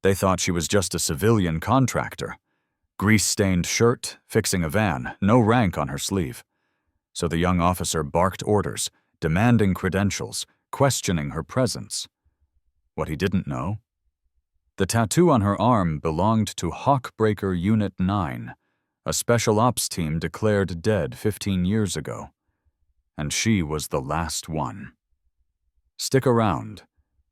They thought she was just a civilian contractor. Grease-stained shirt, fixing a van, no rank on her sleeve. So the young officer barked orders, demanding credentials, questioning her presence. What he didn't know? The tattoo on her arm belonged to Hawkbreaker Unit 9, a special ops team declared dead 15 years ago. And she was the last one. Stick around,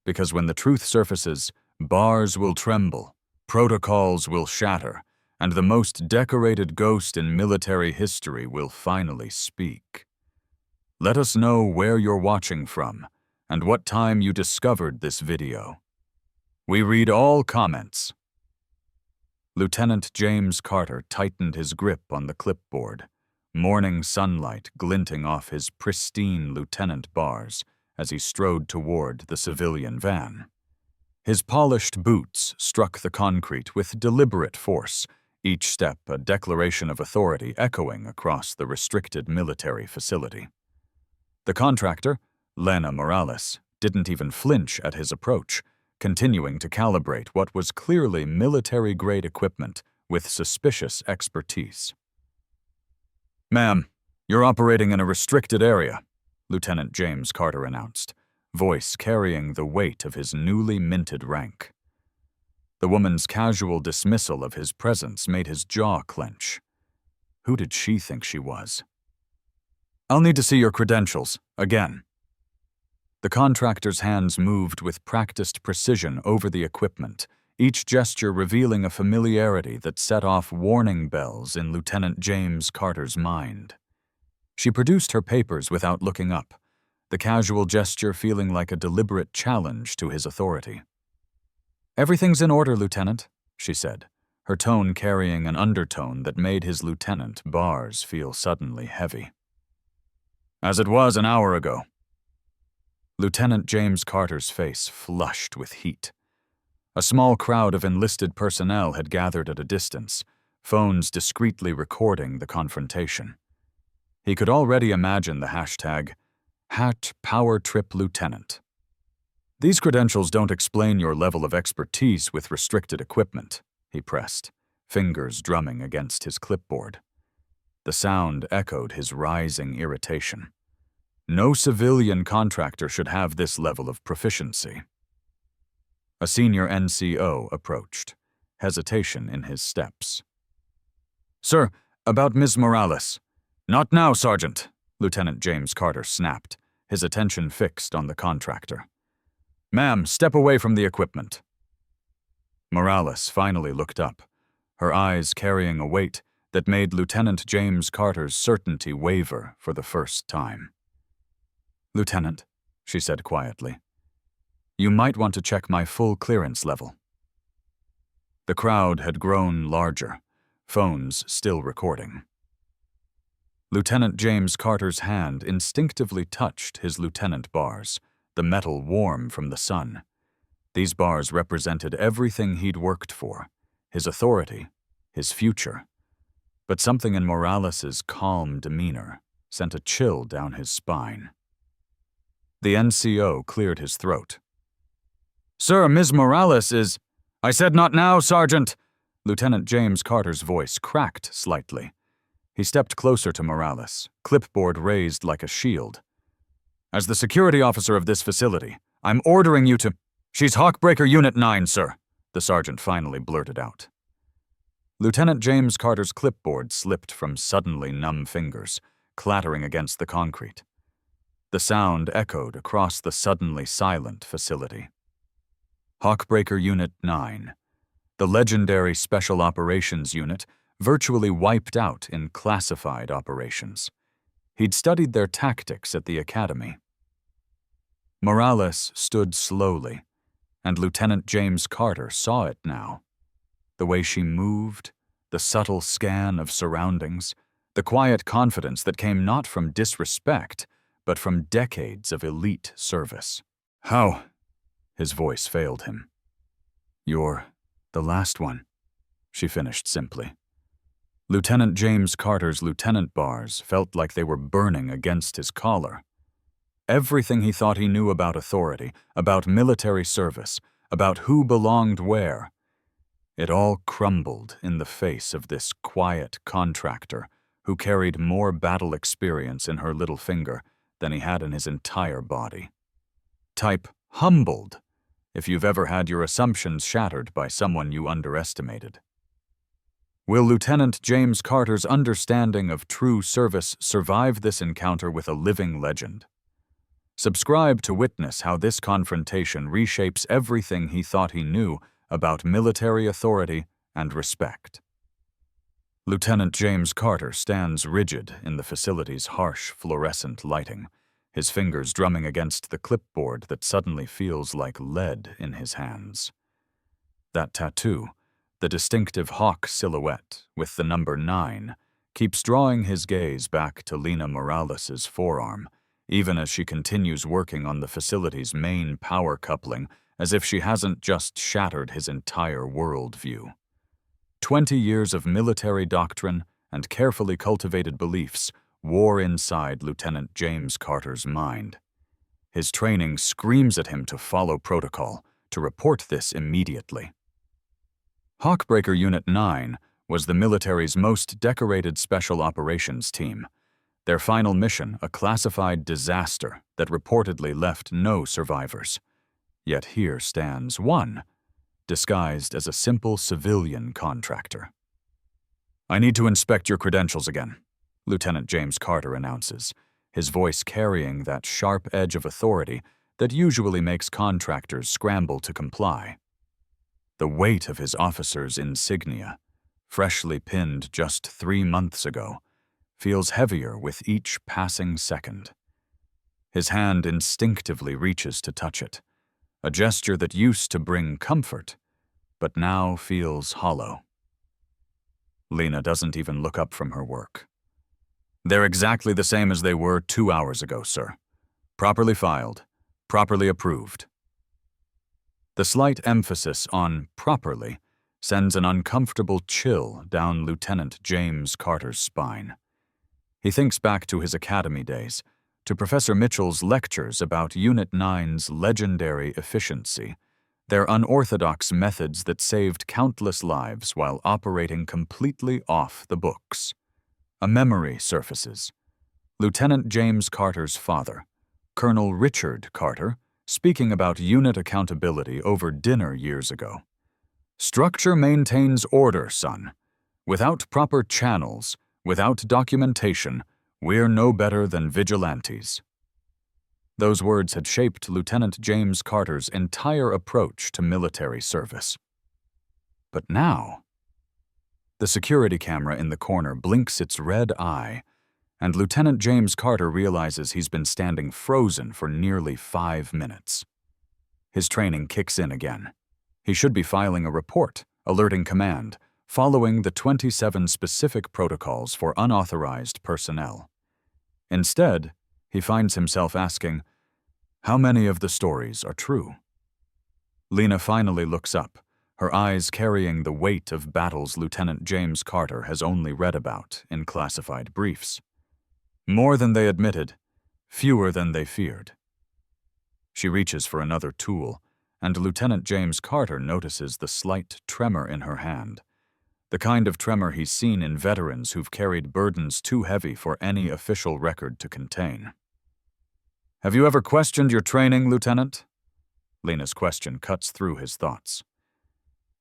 because when the truth surfaces, bars will tremble, protocols will shatter, and the most decorated ghost in military history will finally speak. Let us know where you're watching from and what time you discovered this video. We read all comments. Lieutenant James Carter tightened his grip on the clipboard, morning sunlight glinting off his pristine lieutenant bars as he strode toward the civilian van. His polished boots struck the concrete with deliberate force, each step a declaration of authority echoing across the restricted military facility. The contractor, Lena Morales, didn't even flinch at his approach, continuing to calibrate what was clearly military-grade equipment with suspicious expertise. "Ma'am, you're operating in a restricted area," Lieutenant James Carter announced, voice carrying the weight of his newly minted rank. The woman's casual dismissal of his presence made his jaw clench. Who did she think she was? "I'll need to see your credentials, again." The contractor's hands moved with practiced precision over the equipment, each gesture revealing a familiarity that set off warning bells in Lieutenant James Carter's mind. She produced her papers without looking up, the casual gesture feeling like a deliberate challenge to his authority. "Everything's in order, Lieutenant," she said, her tone carrying an undertone that made his lieutenant bars feel suddenly heavy. "As it was an hour ago." Lieutenant James Carter's face flushed with heat. A small crowd of enlisted personnel had gathered at a distance, phones discreetly recording the confrontation. He could already imagine the hashtag, #HatPowerTripLieutenant. "These credentials don't explain your level of expertise with restricted equipment," he pressed, fingers drumming against his clipboard. The sound echoed his rising irritation. No civilian contractor should have this level of proficiency. A senior NCO approached, hesitation in his steps. "Sir, about Ms. Morales." "Not now, Sergeant," Lieutenant James Carter snapped, his attention fixed on the contractor. "Ma'am, step away from the equipment." Morales finally looked up, her eyes carrying a weight that made Lieutenant James Carter's certainty waver for the first time. "Lieutenant," she said quietly, "you might want to check my full clearance level." The crowd had grown larger, phones still recording. Lieutenant James Carter's hand instinctively touched his lieutenant bars, the metal warm from the sun. These bars represented everything he'd worked for, his authority, his future. But something in Morales's calm demeanor sent a chill down his spine. The NCO cleared his throat. "Sir, Ms. Morales is—" "I said not now, Sergeant!" Lieutenant James Carter's voice cracked slightly. He stepped closer to Morales, clipboard raised like a shield. "As the security officer of this facility, I'm ordering you to—" "She's Hawkbreaker Unit 9, sir," the sergeant finally blurted out. Lieutenant James Carter's clipboard slipped from suddenly numb fingers, clattering against the concrete. The sound echoed across the suddenly silent facility. Hawkbreaker Unit 9, the legendary Special Operations Unit, virtually wiped out in classified operations. He'd studied their tactics at the academy. Morales stood slowly, and Lieutenant James Carter saw it now. The way she moved, the subtle scan of surroundings, the quiet confidence that came not from disrespect, but from decades of elite service. "How?" His voice failed him. "You're the last one," she finished simply. Lieutenant James Carter's lieutenant bars felt like they were burning against his collar. Everything he thought he knew about authority, about military service, about who belonged where, It all crumbled in the face of this quiet contractor who carried more battle experience in her little finger than he had in his entire body. Type humbled if you've ever had your assumptions shattered by someone you underestimated. Will Lieutenant James Carter's understanding of true service survive this encounter with a living legend? Subscribe to witness how this confrontation reshapes everything he thought he knew about military authority and respect. Lieutenant James Carter stands rigid in the facility's harsh fluorescent lighting, his fingers drumming against the clipboard that suddenly feels like lead in his hands. That tattoo, the distinctive hawk silhouette with the number 9, keeps drawing his gaze back to Lena Morales' forearm, even as she continues working on the facility's main power coupling as if she hasn't just shattered his entire worldview. 20 years of military doctrine and carefully cultivated beliefs war inside Lieutenant James Carter's mind. His training screams at him to follow protocol, to report this immediately. Hawkbreaker Unit 9 was the military's most decorated special operations team. Their final mission, a classified disaster that reportedly left no survivors. Yet here stands one, disguised as a simple civilian contractor. "I need to inspect your credentials again," Lieutenant James Carter announces, his voice carrying that sharp edge of authority that usually makes contractors scramble to comply. The weight of his officer's insignia, freshly pinned just 3 months ago, feels heavier with each passing second. His hand instinctively reaches to touch it, a gesture that used to bring comfort, but now feels hollow. Lena doesn't even look up from her work. "They're exactly the same as they were 2 hours ago, sir. Properly filed, properly approved." The slight emphasis on properly sends an uncomfortable chill down Lieutenant James Carter's spine. He thinks back to his academy days, to Professor Mitchell's lectures about Unit 9's legendary efficiency, their unorthodox methods that saved countless lives while operating completely off the books. A memory surfaces. Lieutenant James Carter's father, Colonel Richard Carter, speaking about unit accountability over dinner years ago. "Structure maintains order, son. Without proper channels, without documentation, we're no better than vigilantes." Those words had shaped Lieutenant James Carter's entire approach to military service. But now, the security camera in the corner blinks its red eye, and Lieutenant James Carter realizes he's been standing frozen for nearly 5 minutes. His training kicks in again. He should be filing a report, alerting command, following the 27 specific protocols for unauthorized personnel. Instead, he finds himself asking, how many of the stories are true? Lena finally looks up, her eyes carrying the weight of battles Lieutenant James Carter has only read about in classified briefs. More than they admitted, fewer than they feared. She reaches for another tool, and Lieutenant James Carter notices the slight tremor in her hand, the kind of tremor he's seen in veterans who've carried burdens too heavy for any official record to contain. "Have you ever questioned your training, Lieutenant?" Lena's question cuts through his thoughts.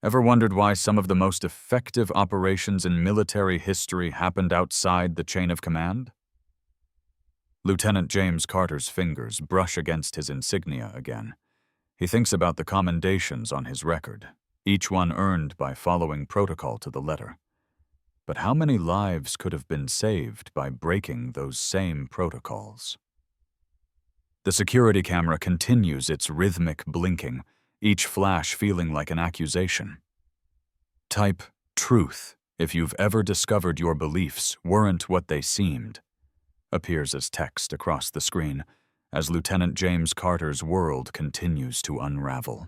"Ever wondered why some of the most effective operations in military history happened outside the chain of command?" Lieutenant James Carter's fingers brush against his insignia again. He thinks about the commendations on his record, each one earned by following protocol to the letter. But how many lives could have been saved by breaking those same protocols? The security camera continues its rhythmic blinking, each flash feeling like an accusation. Type truth if you've ever discovered your beliefs weren't what they seemed, appears as text across the screen as Lieutenant James Carter's world continues to unravel.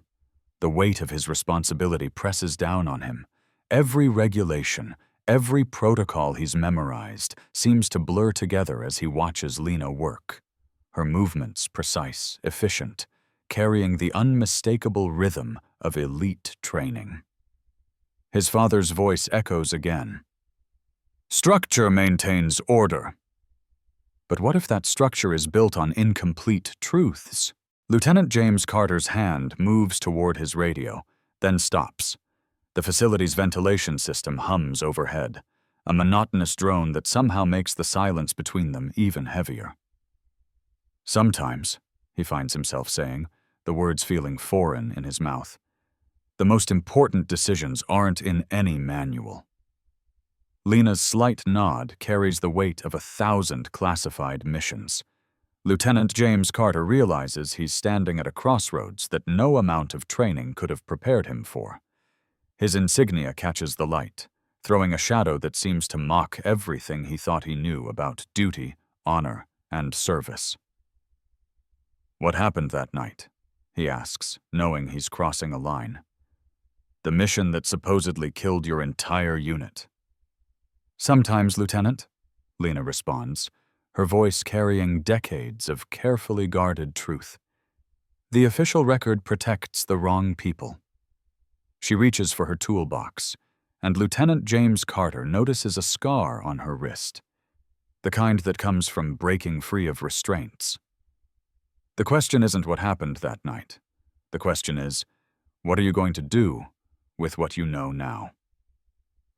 The weight of his responsibility presses down on him. Every regulation, every protocol he's memorized seems to blur together as he watches Lena work. Her movements precise, efficient, carrying the unmistakable rhythm of elite training. His father's voice echoes again. Structure maintains order. But what if that structure is built on incomplete truths? Lieutenant James Carter's hand moves toward his radio, then stops. The facility's ventilation system hums overhead, a monotonous drone that somehow makes the silence between them even heavier. Sometimes, he finds himself saying, the words feeling foreign in his mouth, the most important decisions aren't in any manual. Lena's slight nod carries the weight of 1,000 classified missions. Lieutenant James Carter realizes he's standing at a crossroads that no amount of training could have prepared him for. His insignia catches the light, throwing a shadow that seems to mock everything he thought he knew about duty, honor, and service. What happened that night? He asks, knowing he's crossing a line. The mission that supposedly killed your entire unit. Sometimes, Lieutenant, Lena responds, her voice carrying decades of carefully guarded truth. The official record protects the wrong people. She reaches for her toolbox, and Lieutenant James Carter notices a scar on her wrist, the kind that comes from breaking free of restraints. The question isn't what happened that night. The question is, what are you going to do with what you know now?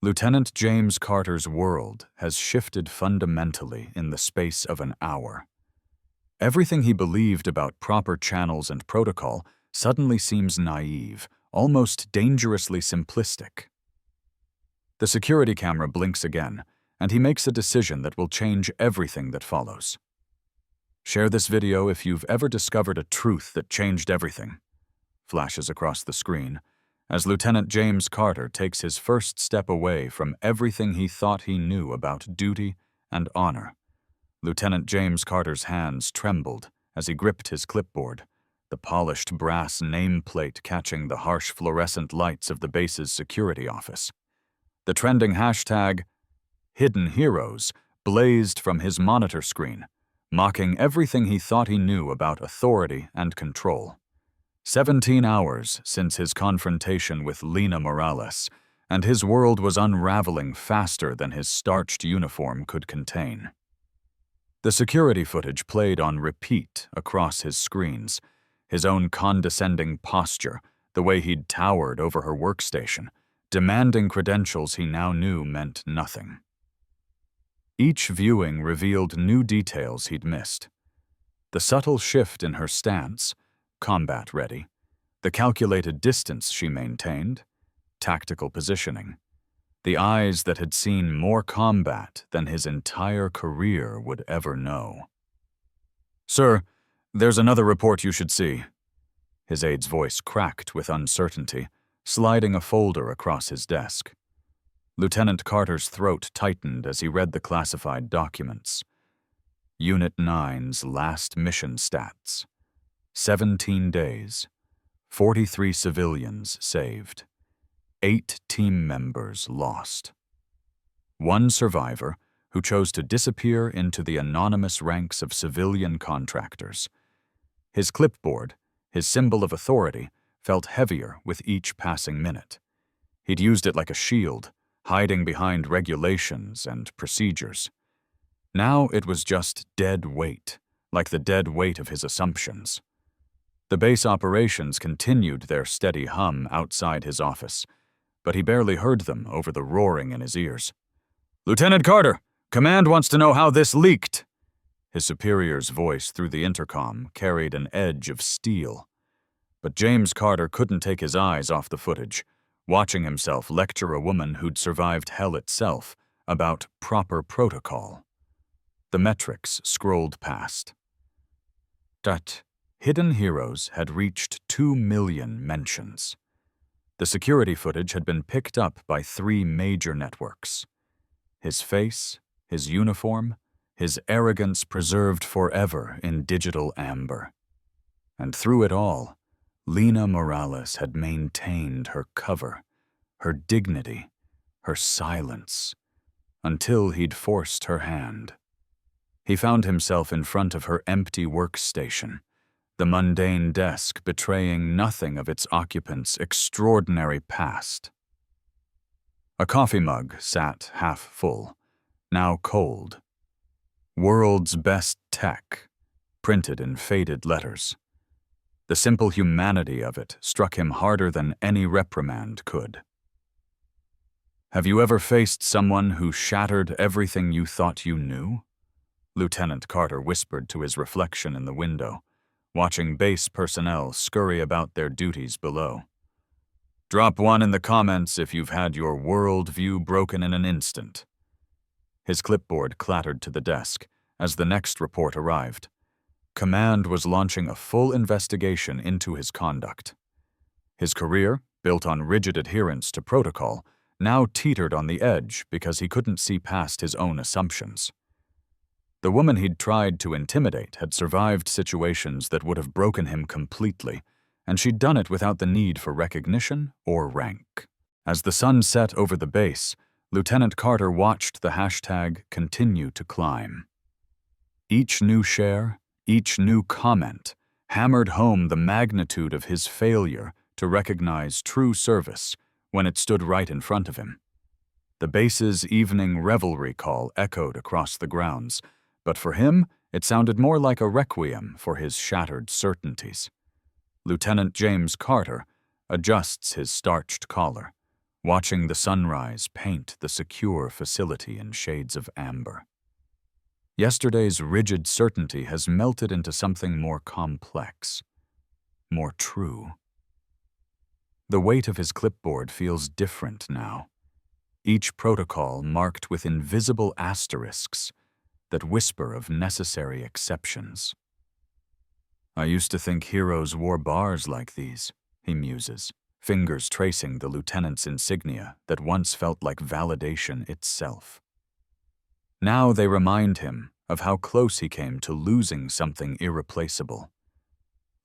Lieutenant James Carter's world has shifted fundamentally in the space of an hour. Everything he believed about proper channels and protocol suddenly seems naive, almost dangerously simplistic. The security camera blinks again, and he makes a decision that will change everything that follows. Share this video if you've ever discovered a truth that changed everything, flashes across the screen, as Lieutenant James Carter takes his first step away from everything he thought he knew about duty and honor. Lieutenant James Carter's hands trembled as he gripped his clipboard, the polished brass nameplate catching the harsh fluorescent lights of the base's security office. The trending hashtag, Hidden Heroes, blazed from his monitor screen, mocking everything he thought he knew about authority and control. 17 hours since his confrontation with Lena Morales, and his world was unraveling faster than his starched uniform could contain. The security footage played on repeat across his screens, his own condescending posture, the way he'd towered over her workstation, demanding credentials he now knew meant nothing. Each viewing revealed new details he'd missed. The subtle shift in her stance, combat-ready, the calculated distance she maintained, tactical positioning, the eyes that had seen more combat than his entire career would ever know. Sir, there's another report you should see. His aide's voice cracked with uncertainty, sliding a folder across his desk. Lieutenant Carter's throat tightened as he read the classified documents. Unit 9's last mission stats. 17 days, 43 civilians saved, 8 team members lost. 1 survivor who chose to disappear into the anonymous ranks of civilian contractors. His clipboard, his symbol of authority, felt heavier with each passing minute. He'd used it like a shield, hiding behind regulations and procedures. Now it was just dead weight, like the dead weight of his assumptions. The base operations continued their steady hum outside his office, but he barely heard them over the roaring in his ears. Lieutenant Carter, Command wants to know how this leaked. His superior's voice through the intercom carried an edge of steel. But James Carter couldn't take his eyes off the footage, watching himself lecture a woman who'd survived hell itself about proper protocol. The metrics scrolled past. Hidden Heroes had reached 2 million mentions. The security footage had been picked up by 3 major networks. His face, his uniform, his arrogance preserved forever in digital amber. And through it all, Lena Morales had maintained her cover, her dignity, her silence, until he'd forced her hand. He found himself in front of her empty workstation, the mundane desk betraying nothing of its occupant's extraordinary past. A coffee mug sat half full, now cold. "World's best tech," printed in faded letters. The simple humanity of it struck him harder than any reprimand could. "Have you ever faced someone who shattered everything you thought you knew?" Lieutenant Carter whispered to his reflection in the window, watching base personnel scurry about their duties below. "Drop one in the comments if you've had your world view broken in an instant." His clipboard clattered to the desk as the next report arrived. Command was launching a full investigation into his conduct. His career, built on rigid adherence to protocol, now teetered on the edge because he couldn't see past his own assumptions. The woman he'd tried to intimidate had survived situations that would have broken him completely, and she'd done it without the need for recognition or rank. As the sun set over the base, Lieutenant Carter watched the hashtag continue to climb. Each new share, each new comment, hammered home the magnitude of his failure to recognize true service when it stood right in front of him. The base's evening revelry call echoed across the grounds, but for him, it sounded more like a requiem for his shattered certainties. Lieutenant James Carter adjusts his starched collar, watching the sunrise paint the secure facility in shades of amber. Yesterday's rigid certainty has melted into something more complex, more true. The weight of his clipboard feels different now, each protocol marked with invisible asterisks that whisper of necessary exceptions. "I used to think heroes wore bars like these," he muses, fingers tracing the lieutenant's insignia that once felt like validation itself. Now they remind him of how close he came to losing something irreplaceable.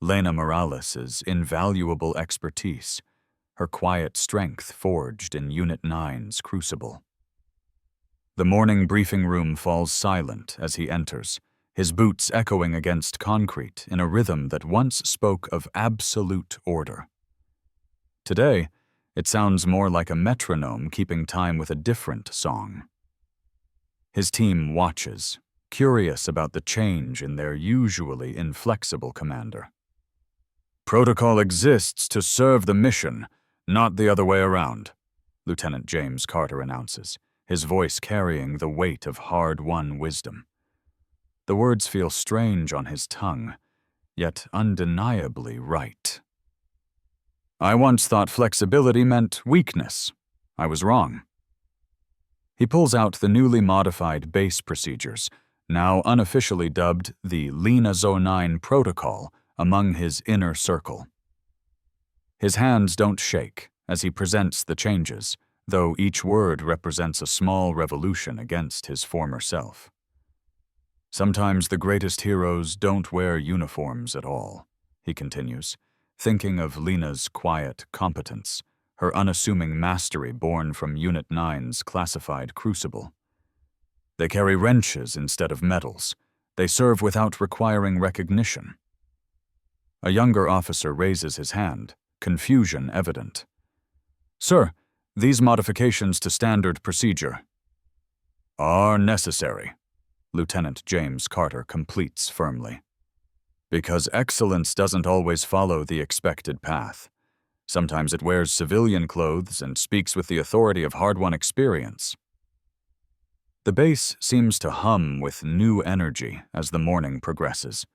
Lena Morales' invaluable expertise, her quiet strength forged in Unit 9's crucible. The morning briefing room falls silent as he enters, his boots echoing against concrete in a rhythm that once spoke of absolute order. Today, it sounds more like a metronome keeping time with a different song. His team watches, curious about the change in their usually inflexible commander. "Protocol exists to serve the mission, not the other way around," Lieutenant James Carter announces, his voice carrying the weight of hard-won wisdom. The words feel strange on his tongue, yet undeniably right. "I once thought flexibility meant weakness. I was wrong." He pulls out the newly modified base procedures, now unofficially dubbed the Lena Zo9 Protocol, among his inner circle. His hands don't shake as he presents the changes, though each word represents a small revolution against his former self. "Sometimes the greatest heroes don't wear uniforms at all," he continues, thinking of Lena's quiet competence, her unassuming mastery born from Unit 9's classified crucible. "They carry wrenches instead of medals. They serve without requiring recognition." A younger officer raises his hand, confusion evident. "Sir, these modifications to standard procedure are necessary," Lieutenant James Carter completes firmly. "Because excellence doesn't always follow the expected path. Sometimes it wears civilian clothes and speaks with the authority of hard-won experience." The base seems to hum with new energy as the morning progresses.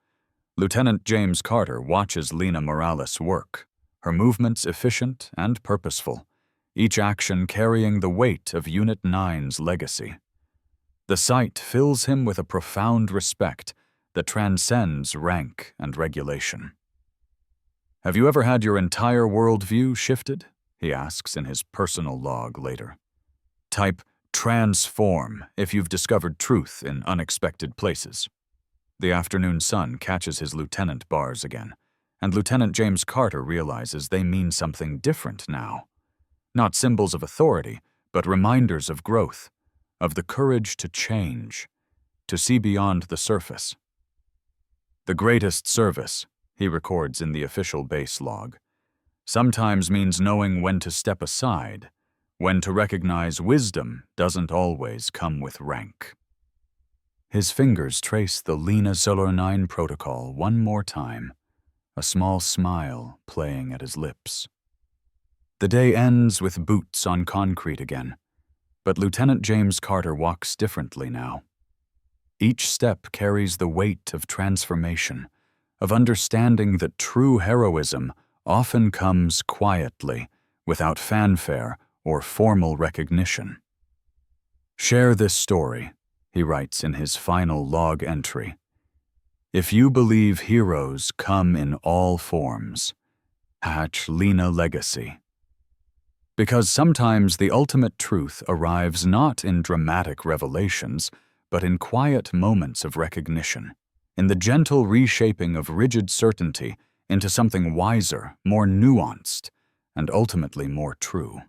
Lieutenant James Carter watches Lena Morales work, her movements efficient and purposeful, each action carrying the weight of Unit 9's legacy. The sight fills him with a profound respect that transcends rank and regulation. "Have you ever had your entire worldview shifted?" he asks in his personal log later. Type transform if you've discovered truth in unexpected places. The afternoon sun catches his lieutenant bars again, and Lieutenant James Carter realizes they mean something different now. Not symbols of authority, but reminders of growth, of the courage to change, to see beyond the surface. "The greatest service," he records in the official base log, "sometimes means knowing when to step aside, when to recognize wisdom doesn't always come with rank. His fingers trace the Lena Solar 9 protocol one more time, a small smile playing at his lips. The day ends with boots on concrete again, but Lieutenant James Carter walks differently now. Each step carries the weight of transformation, of understanding that true heroism often comes quietly, without fanfare or formal recognition. "Share this story," he writes in his final log entry. "If you believe heroes come in all forms, hatch Lena legacy." Because sometimes the ultimate truth arrives not in dramatic revelations, but in quiet moments of recognition, in the gentle reshaping of rigid certainty into something wiser, more nuanced, and ultimately more true.